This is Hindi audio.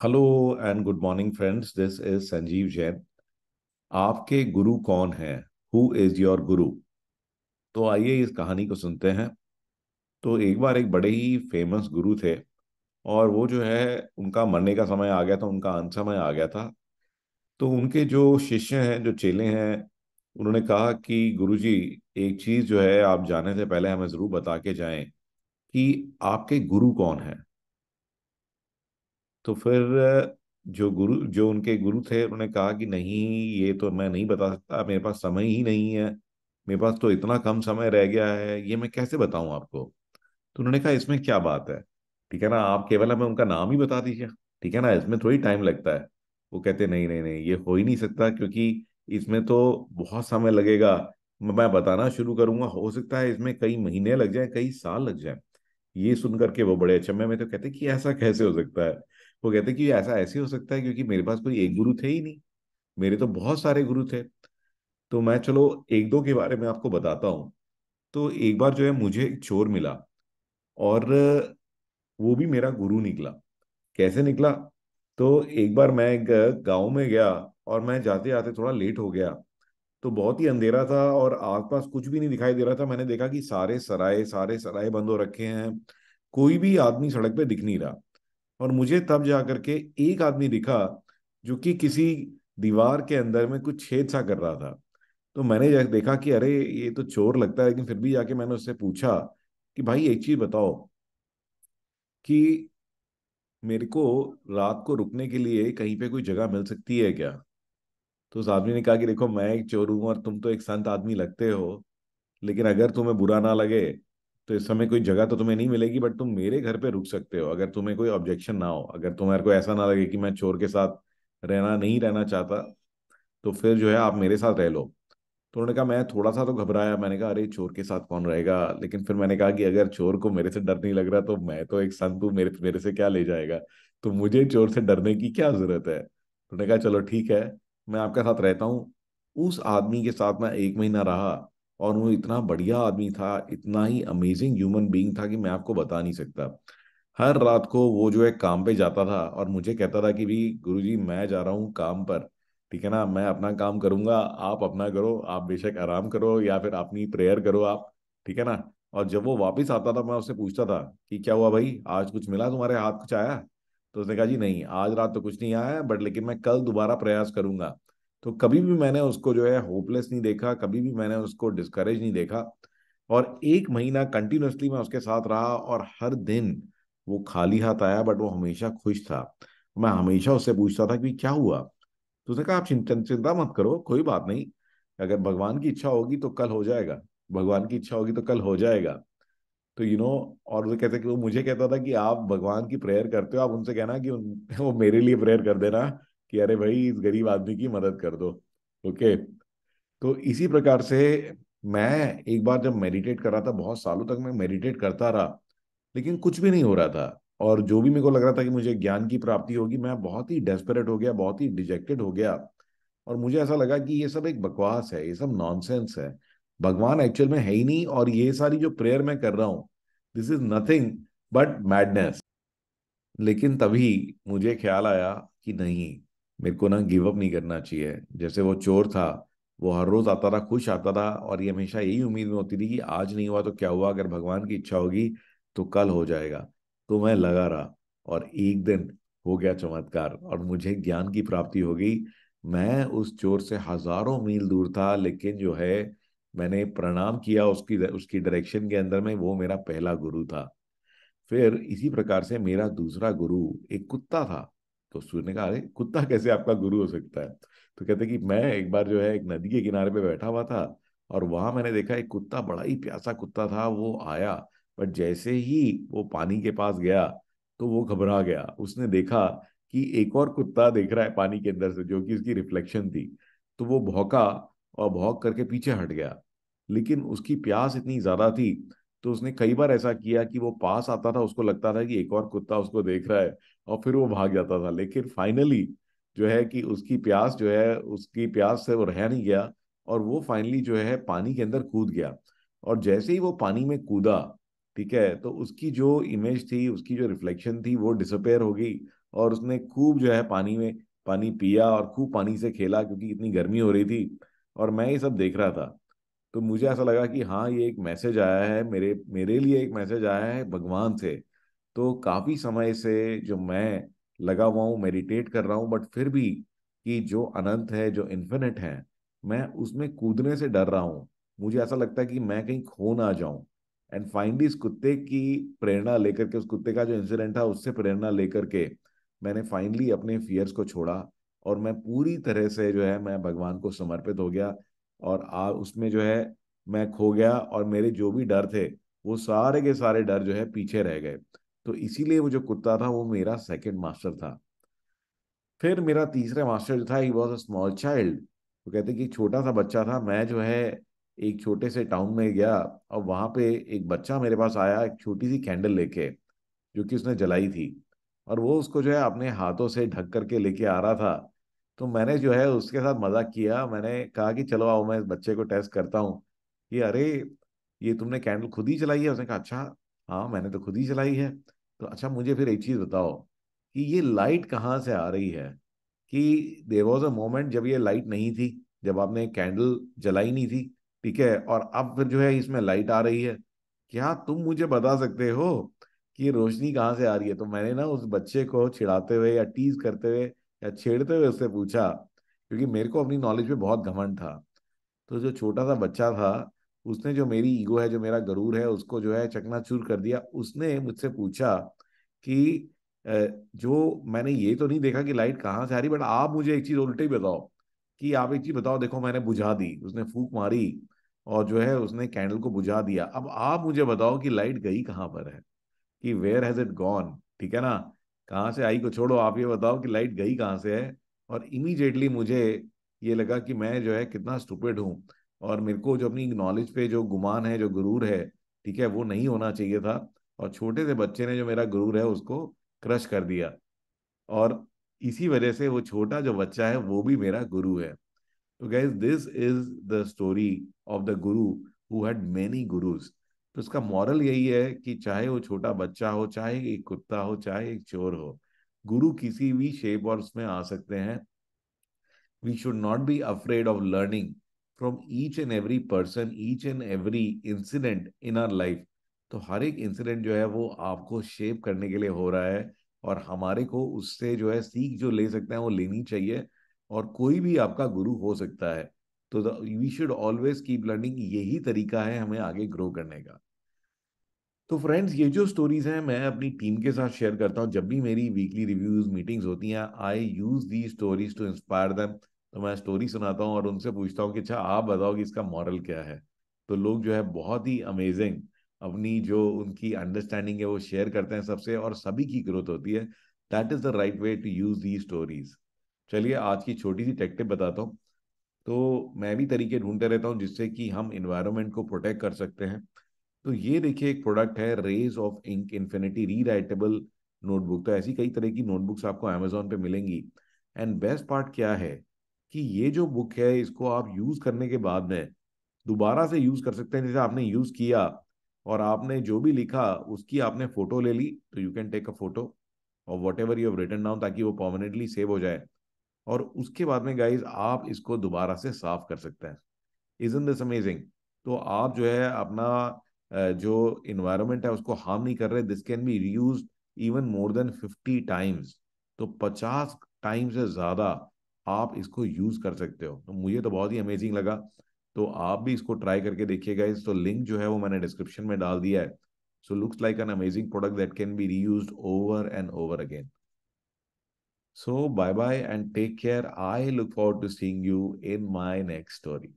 Hello and good morning friends, this is Sanjeev Jain. आपके गुरु कौन है? हु इज योर गुरु? तो आइए इस कहानी को सुनते हैं। तो एक बार एक बड़े ही फेमस गुरु थे, और वो जो है उनका मरने का समय आ गया था, उनका अंत समय आ गया था। तो उनके जो शिष्य हैं, जो चेले हैं, उन्होंने कहा कि गुरुजी, एक चीज जो है आप जाने से पहले हमें जरूर बता के जाएं कि आपके गुरु कौन है। तो फिर जो उनके गुरु थे, उन्होंने कहा कि नहीं, ये तो मैं नहीं बता सकता, मेरे पास समय ही नहीं है। मेरे पास तो इतना कम समय रह गया है, ये मैं कैसे बताऊं आपको। तो उन्होंने कहा इसमें क्या बात है, ठीक है ना, आप केवल हमें उनका नाम ही बता दीजिए, ठीक है ना, इसमें थोड़ी टाइम लगता है। वो कहते नहीं नहीं नहीं, ये हो ही नहीं सकता, क्योंकि इसमें तो बहुत समय लगेगा। मैं बताना शुरू करूंगा, हो सकता है इसमें कई महीने लग जाए, कई साल लग जाए। ये सुन करके वो बड़े अचंभे में, तो कहते कि ऐसा कैसे हो सकता है। वो कहते कि ऐसा ऐसे हो सकता है क्योंकि मेरे पास कोई एक गुरु थे ही नहीं, मेरे तो बहुत सारे गुरु थे। तो मैं चलो एक दो के बारे में आपको बताता हूँ। तो एक बार जो है मुझे एक चोर मिला, और वो भी मेरा गुरु निकला। कैसे निकला? तो एक बार मैं एक गांव में गया, और मैं जाते जाते थोड़ा लेट हो गया। तो बहुत ही अंधेरा था और आसपास कुछ भी नहीं दिखाई दे रहा था। मैंने देखा कि सारे सराय बंद हो रखे हैं, कोई भी आदमी सड़क पे दिख नहीं रहा। और मुझे तब जा करके एक आदमी दिखा, जो कि किसी दीवार के अंदर में कुछ छेद सा कर रहा था। तो मैंने देखा कि अरे ये तो चोर लगता है, लेकिन फिर भी जाके मैंने उससे पूछा कि भाई एक चीज बताओ कि मेरे को रात को रुकने के लिए कहीं पे कोई जगह मिल सकती है क्या? तो उस आदमी ने कहा कि देखो, मैं एक चोर हूं और तुम तो एक संत आदमी लगते हो, लेकिन अगर तुम्हें बुरा ना लगे तो इस समय कोई जगह तो तुम्हें नहीं मिलेगी, बट तुम मेरे घर पे रुक सकते हो, अगर तुम्हें कोई ऑब्जेक्शन ना हो, अगर तुम्हारे को ऐसा ना लगे कि मैं चोर के साथ नहीं रहना चाहता, तो फिर जो है आप मेरे साथ रह लो। तो उन्होंने कहा, मैं थोड़ा सा तो घबराया, मैंने कहा अरे चोर के साथ कौन रहेगा, लेकिन फिर मैंने कहा कि अगर चोर को मेरे से डर नहीं लग रहा तो मैं तो एक संत हूँ, मेरे मेरे से क्या ले जाएगा, तो मुझे चोर से डरने की क्या जरूरत है। तो उन्होंने कहा चलो ठीक है, मैं आपके साथ रहता हूँ। उस आदमी के साथ मैं एक महीना रहा, और वो इतना बढ़िया आदमी था, इतना ही अमेजिंग ह्यूमन बीइंग था कि मैं आपको बता नहीं सकता। हर रात को वो जो है काम पे जाता था, और मुझे कहता था कि भी गुरुजी मैं जा रहा हूँ काम पर, ठीक है ना, मैं अपना काम करूंगा, आप अपना करो, आप बेशक आराम करो या फिर अपनी प्रेयर करो आप, ठीक है ना। और जब वो वापस आता था, मैं उससे पूछता था कि क्या हुआ भाई, आज कुछ मिला तुम्हारे हाथ, कुछ आया? तो उसने कहा जी नहीं, आज रात तो कुछ नहीं आया है, बट लेकिन मैं कल दोबारा प्रयास करूंगा। तो कभी भी मैंने उसको जो है होपलेस नहीं देखा, कभी भी मैंने उसको डिस्करेज नहीं देखा। और एक महीना कंटिन्यूअसली मैं उसके साथ रहा, और हर दिन वो खाली हाथ आया, बट वो हमेशा खुश था। मैं हमेशा उससे पूछता था कि क्या हुआ। तो उसने कहा आप चिंता चिंता मत करो, कोई बात नहीं, अगर भगवान की इच्छा होगी तो कल हो जाएगा, भगवान की इच्छा होगी तो कल हो जाएगा। तो और वो कहते कि वो मुझे कहता था कि आप भगवान की प्रेयर करते हो, आप उनसे कहना कि वो मेरे लिए प्रेयर कर देना कि अरे भाई इस गरीब आदमी की मदद कर दो। ओके। तो इसी प्रकार से मैं एक बार जब मेडिटेट कर रहा था, बहुत सालों तक मैं मेडिटेट करता रहा, लेकिन कुछ भी नहीं हो रहा था। और जो भी मेरे को लग रहा था कि मुझे ज्ञान की प्राप्ति होगी, मैं बहुत ही डेस्परेट हो गया, बहुत ही डिजेक्टेड हो गया। और मुझे ऐसा लगा कि ये सब एक बकवास है, ये सब नॉनसेंस है, भगवान एक्चुअल में है ही नहीं, और ये सारी जो प्रेयर मैं कर रहा हूँ, this is nothing but madness. लेकिन तभी मुझे ख्याल आया कि नहीं, मेरे को ना गिव अप नहीं करना चाहिए। जैसे वो चोर था, वो हर रोज आता था, खुश आता था, और ये हमेशा यही उम्मीद में होती थी कि आज नहीं हुआ तो क्या हुआ, अगर भगवान की इच्छा होगी तो कल हो जाएगा। तो मैं लगा रहा, और एक दिन हो गया चमत्कार, और मुझे ज्ञान की प्राप्ति हो गई। मैं उस चोर से हजारों मील दूर था, लेकिन जो है मैंने प्रणाम किया उसकी उसकी डायरेक्शन के अंदर में, वो मेरा पहला गुरु था। फिर इसी प्रकार से मेरा दूसरा गुरु एक कुत्ता था। तो सूर्य ने कहा अरे कुत्ता कैसे आपका गुरु हो सकता है? तो कहते कि मैं एक बार जो है एक नदी के किनारे पे बैठा हुआ था, और वहां मैंने देखा एक कुत्ता, बड़ा ही प्यासा कुत्ता था, वो आया। बट जैसे ही वो पानी के पास गया, तो वो घबरा गया। उसने देखा कि एक और कुत्ता देख रहा है पानी के अंदर से, जो कि उसकी रिफ्लेक्शन थी। तो वो भौंका, और भौंक करके पीछे हट गया। लेकिन उसकी प्यास इतनी ज्यादा थी, तो उसने कई बार ऐसा किया कि वो पास आता था, उसको लगता था कि एक और कुत्ता उसको देख रहा है, और फिर वो भाग जाता था। लेकिन फाइनली जो है कि उसकी प्यास से वो रह नहीं गया, और वो फाइनली जो है पानी के अंदर कूद गया। और जैसे ही वो पानी में कूदा, ठीक है, तो उसकी जो इमेज थी, उसकी जो रिफ्लेक्शन थी, वो डिसअपेयर हो गई। और उसने खूब जो है पानी में पानी पिया और खूब पानी से खेला, क्योंकि इतनी गर्मी हो रही थी। और मैं ये सब देख रहा था। तो मुझे ऐसा लगा कि हाँ, ये एक मैसेज आया है, मेरे मेरे लिए एक मैसेज आया है भगवान से। तो काफी समय से जो मैं लगा हुआ हूँ, मेडिटेट कर रहा हूँ, बट फिर भी कि जो अनंत है, जो इन्फिनिट है, मैं उसमें कूदने से डर रहा हूँ। मुझे ऐसा लगता है कि मैं कहीं खो ना जाऊं। एंड फाइनली इस कुत्ते की प्रेरणा लेकर के, उस कुत्ते का जो इंसिडेंट था उससे प्रेरणा लेकर के, मैंने फाइनली अपने फियर्स को छोड़ा। और मैं पूरी तरह से जो है मैं भगवान को समर्पित हो गया। और उसमें जो है मैं खो गया, और मेरे जो भी डर थे वो सारे के सारे डर जो है पीछे रह गए। तो इसीलिए वो जो कुत्ता था वो मेरा सेकंड मास्टर था। फिर मेरा तीसरा मास्टर जो था, he was a small child. तो कहते कि छोटा सा बच्चा था मैं, जो है एक छोटे से टाउन में गया। और वहां पे एक बच्चा मेरे पास आया, एक छोटी सी कैंडल लेके, जो कि उसने जलाई थी। और वो उसको जो है अपने हाथों से ढक करके लेके आ रहा था। तो मैंने जो है उसके साथ मजाक किया, मैंने कहा कि चलो आओ मैं इस बच्चे को टेस्ट करता हूँ कि अरे, ये तुमने कैंडल खुद ही जलाई है? उसने कहा अच्छा, हाँ मैंने तो खुद ही जलाई है। तो अच्छा मुझे फिर एक चीज बताओ कि ये लाइट कहाँ से आ रही है? कि देयर वॉज अ मोमेंट जब ये लाइट नहीं थी, जब आपने कैंडल जलाई नहीं थी, ठीक है, और अब फिर जो है इसमें लाइट आ रही है। क्या तुम मुझे बता सकते हो कि ये रोशनी कहाँ से आ रही है? तो मैंने ना उस बच्चे को चिढ़ाते हुए या टीज करते हुए या छेड़ते हुए उससे पूछा, क्योंकि मेरे को अपनी नॉलेज पे बहुत घमंड था। तो जो छोटा सा बच्चा था, उसने जो मेरी ईगो है, जो मेरा गरूर है, उसको जो है चकनाचूर कर दिया। उसने मुझसे पूछा कि जो मैंने ये तो नहीं देखा कि लाइट कहाँ से आ रही, बट आप मुझे एक चीज उल्टे ही बताओ, कि आप एक चीज बताओ, देखो मैंने बुझा दी, उसने फूंक मारी और जो है उसने कैंडल को बुझा दिया। अब आप मुझे बताओ कि लाइट गई कहाँ पर है, कि वेयर हैज इट गॉन? ठीक है ना, कहाँ से आई को छोड़ो, आप ये बताओ कि लाइट गई कहाँ से है। और इमीडिएटली मुझे ये लगा कि मैं जो है कितना स्टूपिड हूँ, और मेरे को जो अपनी नॉलेज पे जो गुमान है, जो गुरूर है, ठीक है, वो नहीं होना चाहिए था। और छोटे से बच्चे ने जो मेरा गुरूर है उसको क्रश कर दिया। और इसी वजह से वो छोटा जो बच्चा है वो भी मेरा गुरु है। तो guys, this is the story of the Guru who had many gurus. तो इसका मॉरल यही है कि चाहे वो छोटा बच्चा हो, चाहे एक कुत्ता हो, चाहे एक चोर हो, गुरु किसी भी शेप और उसमें आ सकते हैं। We should not be afraid of learning from each and every person, each and every incident in our life. तो हर एक इंसिडेंट जो है वो आपको शेप करने के लिए हो रहा है, और हमारे को उससे जो है सीख जो ले सकते हैं वो लेनी चाहिए। और कोई भी आपका गुरु हो सकता है। तो we should always keep learning, यही तरीका है हमें आगे ग्रो करने का। तो फ्रेंड्स, ये जो स्टोरीज हैं मैं अपनी टीम के साथ शेयर करता हूँ। जब भी मेरी वीकली रिव्यूज मीटिंग्स होती हैं, I use the stories to inspire them. तो मैं स्टोरी सुनाता हूँ और उनसे पूछता हूँ कि अच्छा आप बताओ कि इसका मॉरल क्या है। तो लोग जो है बहुत ही अमेजिंग अपनी जो उनकी अंडरस्टैंडिंग है वो शेयर करते हैं सबसे, और सभी की ग्रोथ होती है। That is the right way to use the stories. चलिए आज की छोटी सी टेक टिप बताता हूँ। तो मैं भी तरीके ढूंढते रहता हूँ जिससे कि हम इन्वायरमेंट को प्रोटेक्ट कर सकते हैं। तो ये देखिए एक प्रोडक्ट है, rays of ink infinity rewritable notebook. तो ऐसी कई तरह की नोटबुक्स आपको अमेजोन पे मिलेंगी। एंड बेस्ट पार्ट क्या है कि ये जो बुक है इसको आप यूज करने के बाद में दोबारा से यूज कर सकते हैं। जैसे आपने यूज किया और आपने जो भी लिखा उसकी आपने फोटो ले ली, तो you can take a photo और whatever you have written down, ताकि वो परमानेंटली सेव हो जाए। और उसके बाद में गाइज आप इसको दोबारा से साफ कर सकते हैं। Isn't this amazing? तो आप जो है अपना जो इन्वायरमेंट है उसको हार्म नहीं कर रहे। This can be reuse even more than 50 times. तो 50 टाइम से ज्यादा आप इसको यूज कर सकते हो। तो मुझे तो बहुत ही अमेजिंग लगा। तो आप भी इसको ट्राई करके देखिएगा। इस तो लिंक जो है वो मैंने डिस्क्रिप्शन में डाल दिया है। सो looks like an amazing product that can be reused over and over again. So bye bye and take care. I look forward to seeing you in my next story.